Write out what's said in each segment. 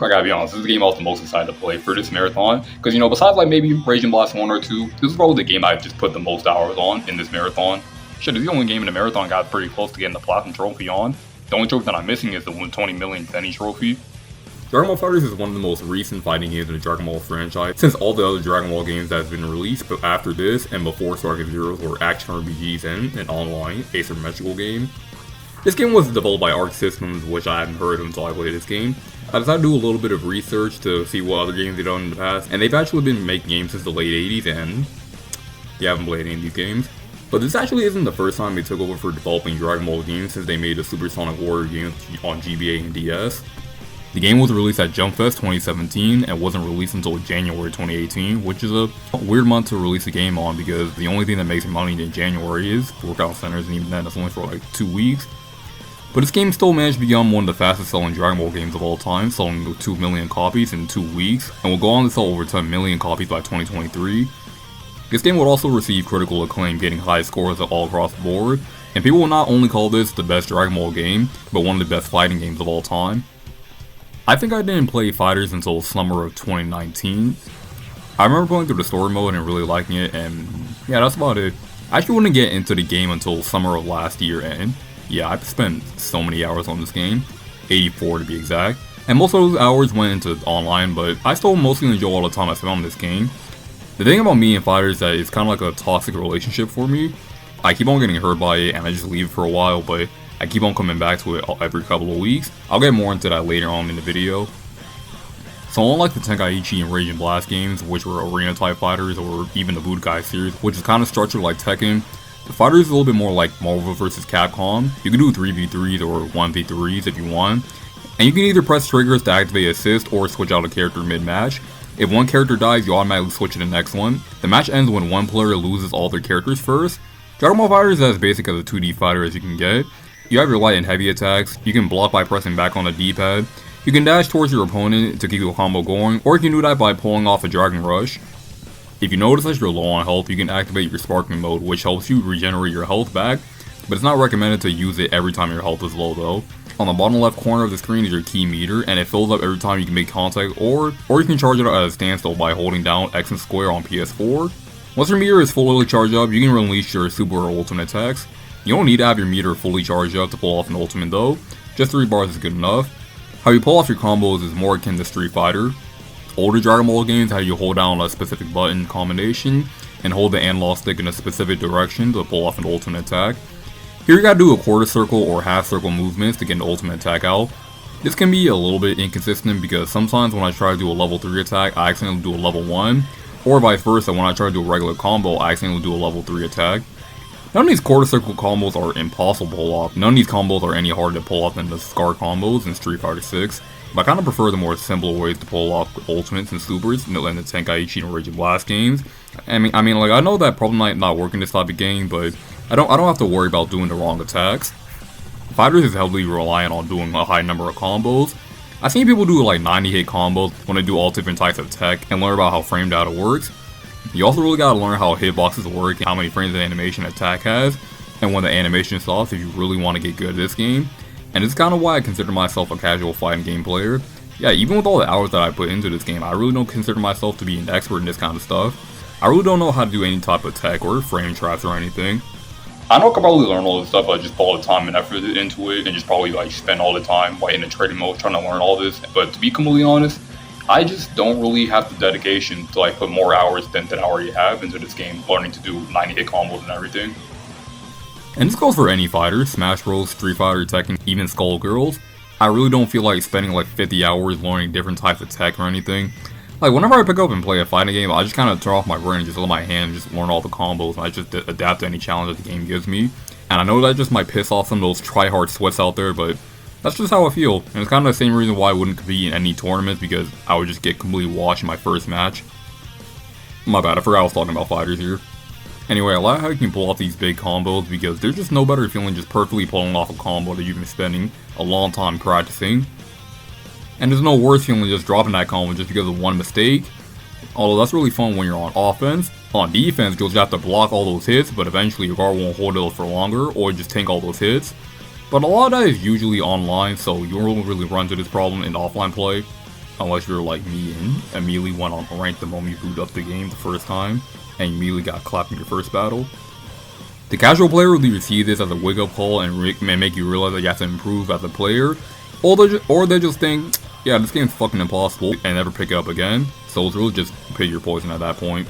I gotta be honest, this is the game I was the most excited to play for this marathon. Because, besides like maybe Raging Blast 1 or 2, this is probably the game I've just put the most hours on in this marathon. Shit, this is the only game in the marathon I got pretty close to getting the Platinum Trophy on. The only trophy that I'm missing is the 120 million penny trophy. Dragon Ball FighterZ is one of the most recent fighting games in the Dragon Ball franchise, since all the other Dragon Ball games that have been released but after this and before Stargate Zeroes were action RPGs and an online, asymmetrical game. This game was developed by Arc Systems, which I hadn't heard of until I played this game. I decided to do a little bit of research to see what other games they've done in the past, and they've actually been making games since the late 80s, and you haven't played any of these games. But this actually isn't the first time they took over for developing Dragon Ball games since they made the Supersonic Warrior games on GBA and DS. The game was released at Jump Fest 2017 and wasn't released until January 2018, which is a weird month to release a game on because the only thing that makes money in January is workout centers, and even then it's only for like 2 weeks. But this game still managed to become one of the fastest selling Dragon Ball games of all time, selling 2 million copies in 2 weeks, and will go on to sell over 10 million copies by 2023. This game would also receive critical acclaim, getting high scores all across the board, and people will not only call this the best Dragon Ball game, but one of the best fighting games of all time. I think I didn't play Fighters until summer of 2019. I remember playing through the story mode and really liking it, and yeah, that's about it. I actually wouldn't get into the game until summer of last year, and yeah, I've spent so many hours on this game, 84 to be exact, and most of those hours went into online, but I still mostly enjoy all the time I spent on this game. The thing about me and Fighters is that it's kind of like a toxic relationship for me. I keep on getting hurt by it and I just leave it for a while, but I keep on coming back to it every couple of weeks. I'll get more into that later on in the video. So unlike the Tenkaichi and Raging Blast games, which were arena type fighters, or even the Budokai series, which is kind of structured like Tekken, the Fighters is a little bit more like Marvel vs. Capcom. You can do 3v3s or 1v3s if you want, and you can either press triggers to activate assist or switch out a character mid-match. If one character dies, you automatically switch to the next one. The match ends when one player loses all their characters first. Dragon Ball FighterZ is as basic as a 2D fighter as you can get. You have your light and heavy attacks, you can block by pressing back on the D-pad, you can dash towards your opponent to keep your combo going, or you can do that by pulling off a Dragon Rush. If you notice that you're low on health, you can activate your Sparking mode, which helps you regenerate your health back, but it's not recommended to use it every time your health is low though. On the bottom left corner of the screen is your key meter, and it fills up every time you can make contact, or you can charge it at a standstill by holding down X and square on PS4. Once your meter is fully charged up, you can release your super or ultimate attacks. You don't need to have your meter fully charged up to pull off an ultimate though, just 3 bars is good enough. How you pull off your combos is more akin to Street Fighter. Older Dragon Ball games have you hold down a specific button combination and hold the analog stick in a specific direction to pull off an ultimate attack. Here you gotta do a quarter circle or half circle movements to get an ultimate attack out. This can be a little bit inconsistent because sometimes when I try to do a level 3 attack, I accidentally do a level 1, or vice versa, when I try to do a regular combo, I accidentally do a level 3 attack. None of these quarter circle combos are impossible to pull off. None of these combos are any harder to pull off than the Scar combos in Street Fighter 6. But I kind of prefer the more simpler ways to pull off ultimates and supers than the Tenkaichi and Raging Blast games. I mean, I know that probably might not work in this type of game, but I don't have to worry about doing the wrong attacks. Fighters is heavily reliant on doing a high number of combos. I've seen people do like 90 hit combos when they do all different types of tech and learn about how frame data works. You also really gotta learn how hitboxes work and how many frames of animation attack has, and when the animation stops if you really want to get good at this game. And it's kind of why I consider myself a casual fighting game player. Yeah, even with all the hours that I put into this game, I really don't consider myself to be an expert in this kind of stuff. I really don't know how to do any type of tech or frame traps or anything. I know I could probably learn all this stuff, but just put all the time and effort into it, and just probably like spend all the time like in the trading mode trying to learn all this. But to be completely honest, I just don't really have the dedication to like put more hours than I already have into this game, learning to do 90 hit combos and everything. And this goes for any fighter, Smash Bros, Street Fighter, Tekken, even Skullgirls. I really don't feel like spending like 50 hours learning different types of tech or anything. Like whenever I pick up and play a fighting game, I just kind of turn off my brain and just let my hand and just learn all the combos, and I just adapt to any challenge that the game gives me. And I know that just might piss off some of those try-hard sweats out there, but that's just how I feel. And it's kind of the same reason why I wouldn't compete in any tournaments, because I would just get completely washed in my first match. My bad, I forgot I was talking about fighters here. Anyway, I like how you can pull off these big combos because there's just no better feeling just perfectly pulling off a combo that you've been spending a long time practicing. And there's no worse feeling just dropping that combo just because of one mistake. Although that's really fun when you're on offense. On defense, you'll just have to block all those hits, but eventually your guard won't hold it for longer, or just tank all those hits. But a lot of that is usually online, so you won't really run into this problem in offline play. unless you're like me and immediately went on rank the moment you boot up the game the first time, and you immediately got clapped in your first battle. The casual player will either see this as a wake-up call and may make you realize that you have to improve as a player, or they just think, yeah, this game's fucking impossible, and never pick it up again, so it's really just pick your poison at that point.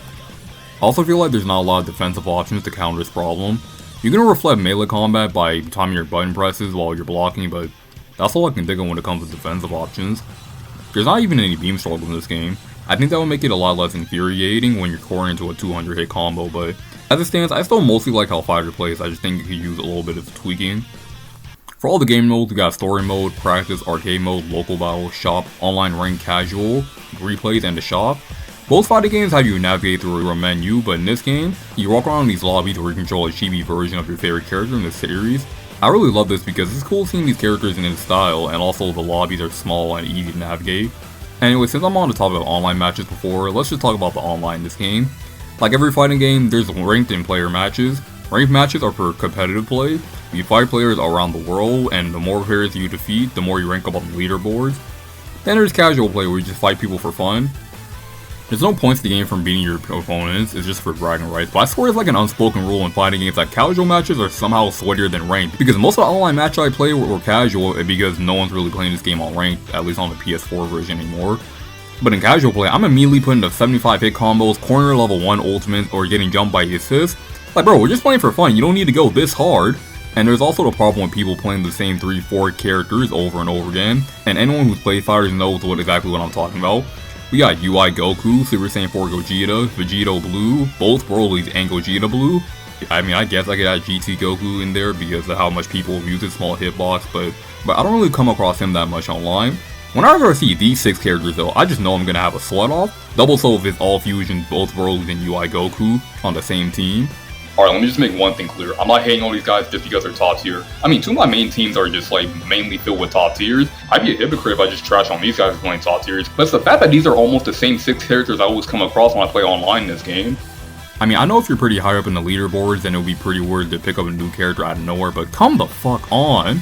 I also feel like there's not a lot of defensive options to counter this problem. You can reflect melee combat by timing your button presses while you're blocking, but that's all I can think of when it comes to defensive options. There's not even any beam struggle in this game. I think that would make it a lot less infuriating when you're coring into a 200 hit combo, but as it stands, I still mostly like how Fighter plays. I just think it could use a little bit of tweaking. For all the game modes, we got story mode, practice, arcade mode, local battle, shop, online rank, casual, replays, and the shop. Both fighting games have you navigate through a menu, but in this game, you walk around these lobbies where you control a chibi version of your favorite character in the series. I really love this because it's cool seeing these characters in this style, and also the lobbies are small and easy to navigate. Anyway, since I'm on the topic of online matches before, let's just talk about the online in this game. Like every fighting game, there's ranked and player matches. Ranked matches are for competitive play. You fight players around the world, and the more players you defeat, the more you rank up on the leaderboards. Then there's casual play where you just fight people for fun. There's no points to the game from beating your opponents, it's just for bragging rights, but I swear it's like an unspoken rule in fighting games that casual matches are somehow sweatier than ranked, because most of the online matches I play were casual because no one's really playing this game on ranked, at least on the PS4 version anymore. But in casual play, I'm immediately putting the 75 hit combos, corner level 1 ultimates, or getting jumped by assists. Like bro, we're just playing for fun, you don't need to go this hard. And there's also the problem with people playing the same 3-4 characters over and over again, and anyone who's played Fighters knows exactly what I'm talking about. We got UI Goku, Super Saiyan 4 Gogeta, Vegito Blue, both Broly's and Gogeta Blue. I mean, I guess I could add GT Goku in there because of how much people use his small hitbox, but I don't really come across him that much online. Whenever I see these 6 characters though, I just know I'm gonna have a sweat off. Double so if it's all fusion, both Broly's and UI Goku on the same team. Alright, let me just make one thing clear. I'm not hating on these guys just because they're top tier. I mean, 2 of my main teams are just like mainly filled with top tiers. I'd be a hypocrite if I just trash on these guys playing top tiers. But it's the fact that these are almost the same 6 characters I always come across when I play online in this game. I mean, I know if you're pretty high up in the leaderboards, then it would be pretty weird to pick up a new character out of nowhere, but come the fuck on.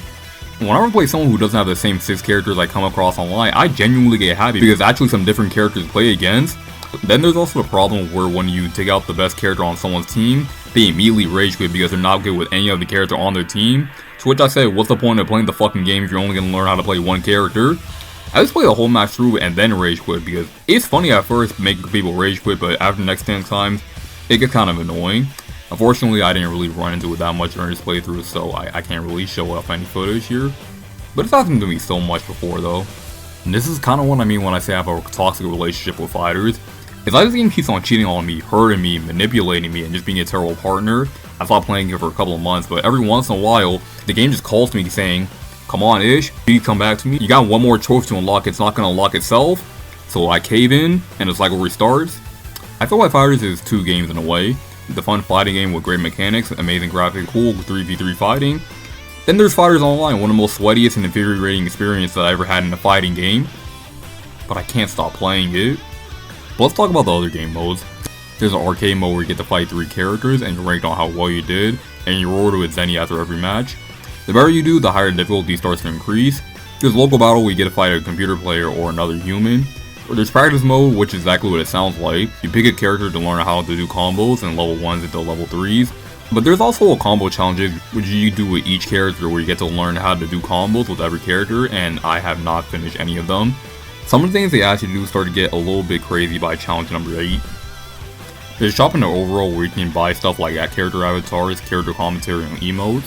Whenever I play someone who doesn't have the same 6 characters I come across online, I genuinely get happy because actually some different characters to play against. Then there's also the problem where when you take out the best character on someone's team, they immediately rage quit because they're not good with any of the character on their team. To which I say, what's the point of playing the fucking game if you're only gonna learn how to play one character? I just play the whole match through and then rage quit because it's funny at first making people rage quit, but after the next 10 times, it gets kind of annoying. Unfortunately, I didn't really run into it that much during this playthrough, so I can't really show off any footage here. But it's happened to me so much before though. And this is kind of what I mean when I say I have a toxic relationship with fighters. If this game keeps on cheating on me, hurting me, manipulating me, and just being a terrible partner, I stopped playing it for a couple of months, but every once in a while, the game just calls to me saying, come on Ish, please come back to me. You got one more trophy to unlock, it's not going to unlock itself. So I cave in, and the cycle restarts. I feel like FighterZ is 2 games in a way. The fun fighting game with great mechanics, amazing graphics, cool 3v3 fighting. Then there's FighterZ Online, one of the most sweatiest and infuriating experiences that I ever had in a fighting game. But I can't stop playing it. But let's talk about the other game modes. There's an arcade mode where you get to fight 3 characters and you're ranked on how well you did, and you're rewarded with Zenny after every match. The better you do, the higher difficulty starts to increase. There's local battle where you get to fight a computer player or another human. Or there's practice mode, which is exactly what it sounds like. You pick a character to learn how to do combos and level 1s into level 3s. But there's also a combo challenges which you do with each character where you get to learn how to do combos with every character, and I have not finished any of them. Some of the things they ask you to do start to get a little bit crazy by challenge number 8. There's shop in the overall where you can buy stuff like character avatars, character commentary, and emotes.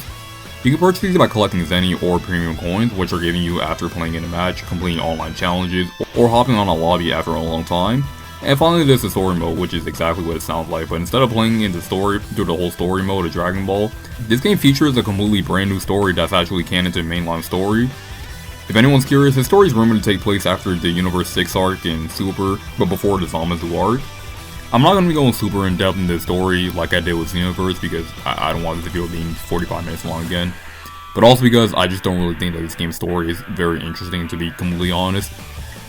You can purchase these by collecting Zenny or premium coins, which are given you after playing in a match, completing online challenges, or hopping on a lobby after a long time. And finally there's the story mode, which is exactly what it sounds like, but instead of playing in the story through the whole story mode of Dragon Ball, this game features a completely brand new story that's actually canon to the mainline story. If anyone's curious, the story is rumored to take place after the Universe 6 arc in Super, but before the Zamasu arc. I'm not going to be going super in depth in this story like I did with Xenoverse because I don't want this video being 45 minutes long again. But also because I just don't really think that this game's story is very interesting, to be completely honest.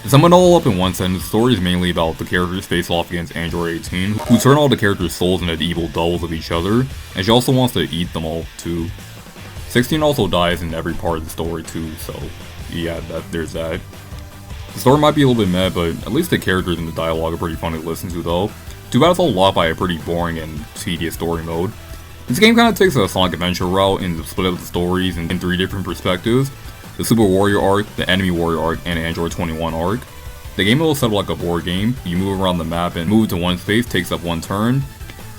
To sum it all up in one sentence, the story is mainly about the characters face off against Android 18, who turn all the characters' souls into evil doubles of each other, and she also wants to eat them all too. 16 also dies in every part of the story too, so yeah, there's that. The story might be a little bit meh, but at least the characters and the dialogue are pretty funny to listen to though. Too bad it's all locked by a pretty boring and tedious story mode. This game kind of takes a Sonic Adventure route and split up the stories in 3 different perspectives. The Super Warrior arc, the Enemy Warrior arc, and Android 21 arc. The game is set up like a board game. You move around the map and move to one space takes up 1 turn.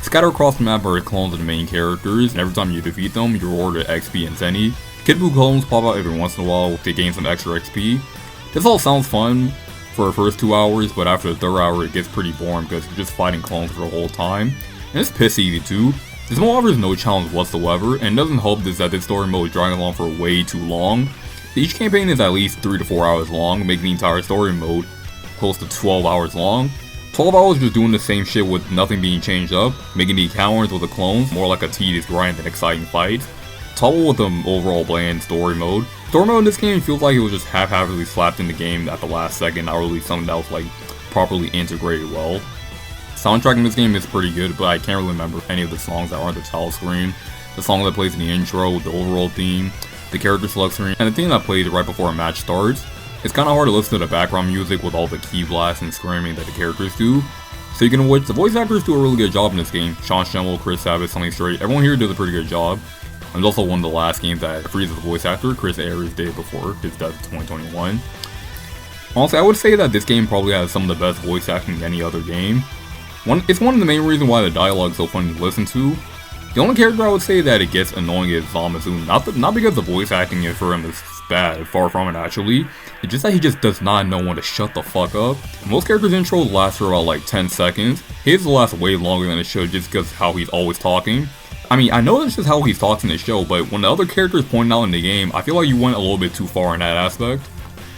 Scattered across the map are clones of the main characters, and every time you defeat them, you're rewarded XP and Zenny. Kid Buu clones pop out every once in a while to gain some extra XP. This all sounds fun for the first 2 hours, but after the 3rd hour it gets pretty boring because you're just fighting clones for the whole time. And it's piss easy too. This mode offers no challenge whatsoever, and it doesn't help that this story mode is dragging along for way too long. Each campaign is at least 3 to 4 hours long, making the entire story mode close to 12 hours long. 12 hours just doing the same shit with nothing being changed up, making the encounters with the clones more like a tedious grind than exciting fights. Trouble with the overall bland story mode. Story mode in this game feels like it was just haphazardly slapped in the game at the last second, not really something that was like properly integrated well. Soundtrack in this game is pretty good, but I can't really remember any of the songs that are on the title screen. The song that plays in the intro, the overall theme, the character select screen, and the theme that plays right before a match starts. It's kinda hard to listen to the background music with all the key blasts and screaming that the characters do. Speaking of which, the voice actors do a really good job in this game. Sean Schemmel, Chris Sabat, Sonny Strait, everyone here does a pretty good job. And it's also one of the last games that frees the voice actor, Chris Ayres, did before his death in 2021. Honestly, I would say that this game probably has some of the best voice acting in any other game. It's one of the main reasons why the dialogue is so fun to listen to. The only character I would say that it gets annoying is Zamasu, not because the voice acting for him is bad, far from it actually. It's just that he just does not know when to shut the fuck up. Most characters' intros last for about like 10 seconds. His will last way longer than it should just because of how he's always talking. I mean, I know it's just how he talks in the show, but when the other characters point out in the game, I feel like you went a little bit too far in that aspect.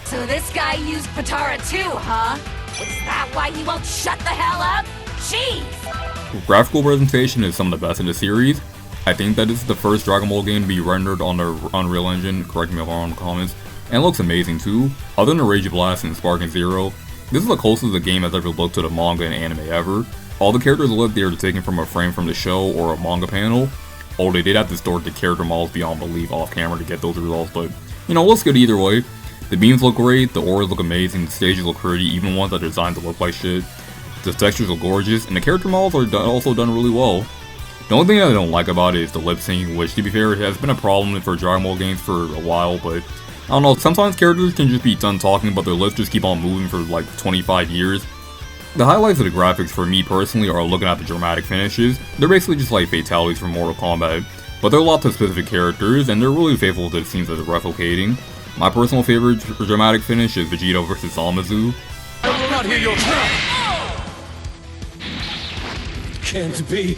So this guy used Patara too, huh? Is that why he won't shut the hell up? Jeez! Graphical presentation is some of the best in the series. I think that this is the first Dragon Ball game to be rendered on the Unreal Engine, correct me if I'm wrong in the comments, and it looks amazing too. Other than Rage Blast and Sparking Zero, this is the closest the game has ever looked to the manga and anime ever. All the characters look there are taken from a frame from the show or a manga panel. Oh, they did have to distort the character models beyond belief off camera to get those results, but you know, it looks good either way. The beams look great, the auras look amazing, the stages look pretty, even ones that are designed to look like shit. The textures look gorgeous, and the character models are also done really well. The only thing that I don't like about it is the lip syncing, which to be fair has been a problem for Dragon Ball games for a while, but I don't know, sometimes characters can just be done talking but their lips just keep on moving for like 25 years. The highlights of the graphics for me personally are looking at the dramatic finishes. They're basically just like fatalities from Mortal Kombat, but they're a lot to specific characters and they're really faithful to the scenes that they're replicating. My personal favorite dramatic finish is Vegeta vs. Zamasu. I will not hear your Can't be.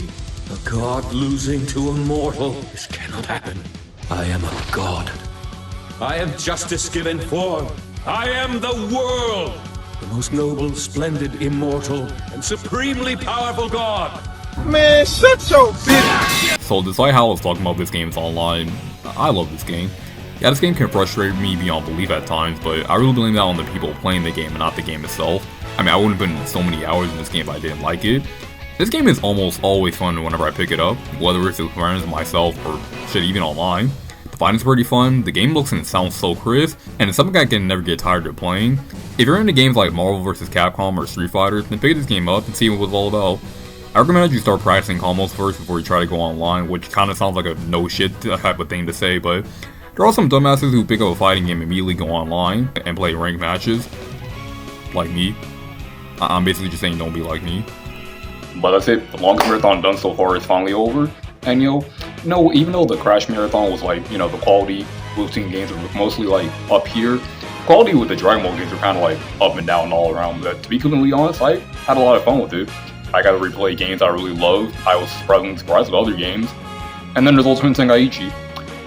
A god losing to a mortal. This cannot happen. I am a god. I am justice given form. I am the world. The most noble, splendid, immortal, and supremely powerful god. Man, shut your bitch. So despite how I was talking about this game's online, I love this game. Yeah, this game can frustrate me beyond belief at times, but I really blame that on the people playing the game and not the game itself. I mean, I wouldn't have been so many hours in this game if I didn't like it. This game is almost always fun whenever I pick it up, whether it's with friends, myself, or shit, even online. The fighting's pretty fun, the game looks and sounds so crisp, and it's something I can never get tired of playing. If you're into games like Marvel vs. Capcom or Street Fighter, then pick this game up and see what it's all about. I recommend that you start practicing combos first before you try to go online, which kinda sounds like a no shit type of thing to say, but there are some dumbasses who pick up a fighting game and immediately go online and play ranked matches. Like me. I'm basically just saying don't be like me. But that's it. The longest marathon done so far is finally over. And even though the Crash Marathon was like, the quality boosting games were mostly like up here, quality with the Dragon Ball games were kind of like up and down all around. But to be completely honest, I had a lot of fun with it. I got to replay games I really loved. I was surprisingly surprised with other games. And then there's Ultimate Tenkaichi.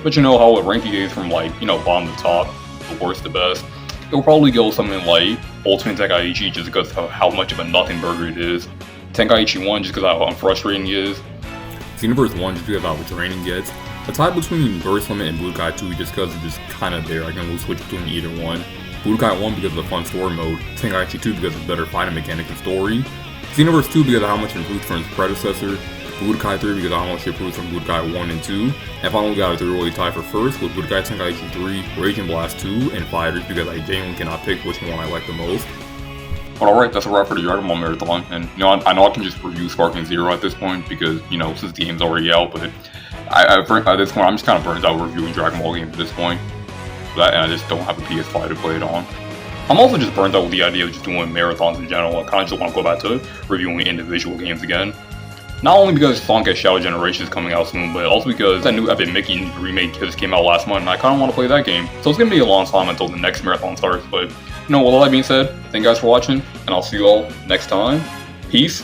But you know how it ranking games from like, bottom to top, the worst to best, it'll probably go something like Ultimate Tenkaichi just because of how much of a nothing burger it is. Tenkaichi 1 just because of how frustrating it is. Xenoverse 1 just because of how draining it gets. A tie between Burst Limit and Budokai 2 just because it's just kinda there. I can switch between either one. Budokai 1 because of the fun story mode. Tenkaichi 2 because of better fighting mechanics and story. Xenoverse 2 because of how much it improved from its predecessor. Budokai 3 because I almost shipped from Budokai 1 and 2, and finally we got a three-way tie for first with Budokai Tenkaichi 3, Raging Blast 2, and FighterZ because I genuinely cannot pick which one I like the most. But alright, that's a wrap for the Dragon Ball Marathon, and you know, I know I can just review Sparking Zero at this point because, you know, since the game's already out, but at this point I'm just kind of burnt out reviewing Dragon Ball games at this point. And I just don't have a PS5 to play it on. I'm also just burnt out with the idea of just doing marathons in general. I kind of just want to go back to reviewing individual games again. Not only because Sonic Shadow Generation is coming out soon, but also because that new Epic Mickey remake just came out last month and I kind of want to play that game. So it's going to be a long time until the next marathon starts, but you know, with all that being said, thank you guys for watching, and I'll see you all next time. Peace.